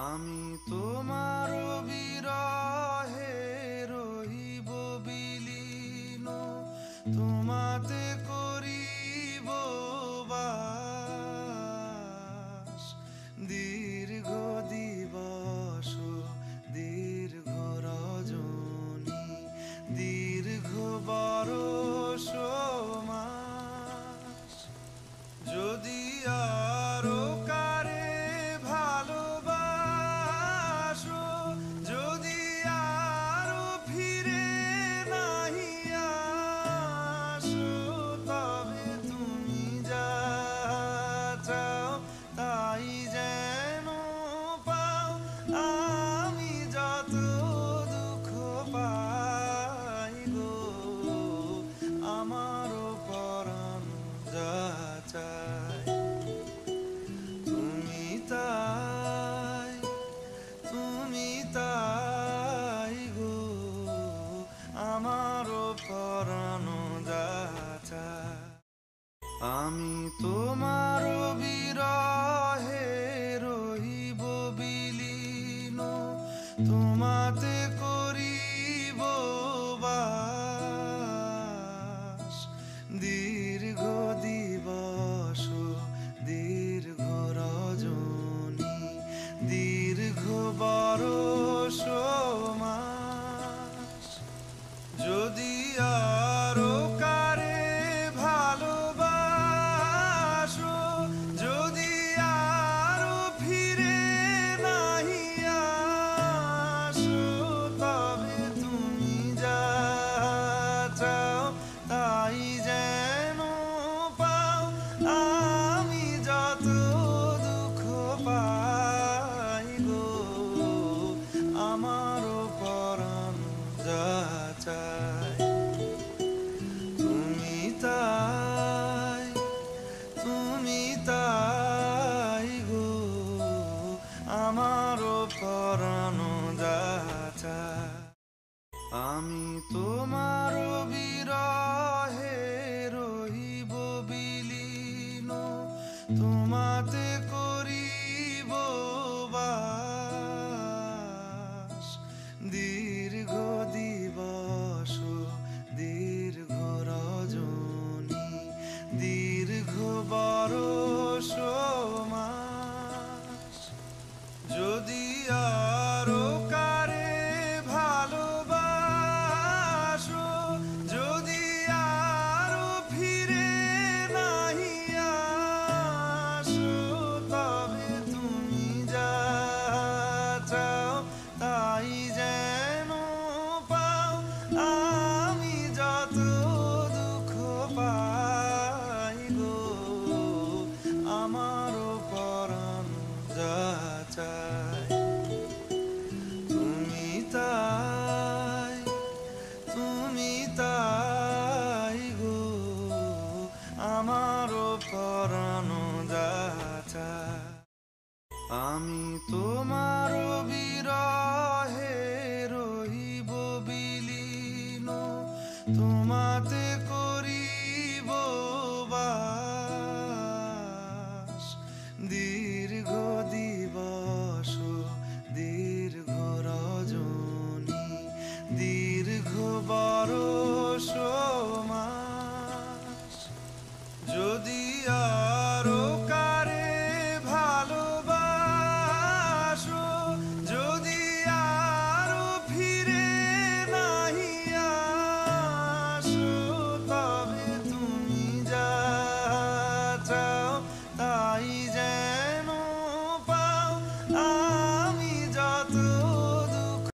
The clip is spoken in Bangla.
আমি তোমার বিরহে রহিব বিলীন, তোমাতে করিব বাস। দীর্ঘ দিবস দীর্ঘ রজনী, দীর্ঘ বরষ মাস। যদি আরো কারে ভালোবাসো, যদি আরো ফিরে নাহি আসো, তবে তুমি যা চাও তাই যেন পাও। আমি যত দুঃখ পাই গো, আমারও পরাণ যা চায় তুমি তাই, তুমি তাই গো, আমারও পরাণ যা চায়। আমি তোমার বিরহে রহিব বিলীন, তোমাতে করিব বাস। দীর্ঘ দিবস দীর্ঘ রজনী, দীর্ঘ বরষ মাস। যদি আরো কারে ভালোবাসো, যদি আরো ফিরে নাহি আসো, তবে তুমি যা চাও তাই যেন পাও। আমি যত দুঃখ পাই গো, আমারও পরাণ যা চায় তুমি তাই, তুমি তাই গো, আমারও পরাণ যা চায়। আমি তোমার বিরহে রহিব বিলীন, তোমাতে করিব বাস। দীর্ঘ দিবস দীর্ঘ রজনী, দীর্ঘ বরষ মাস। যদি আরো কারে ভালোবাসো, যদি আরো ফিরে নাহি আসো, তবে তুমি যা চাও তাই যেন পাও। আমি যত দুঃখ পাই গো, আমারও পরাণ যা চায় তুমি তাই, তুমি তাই গো, আমারও পরাণ যা চায়। আমি তোমার বিরহ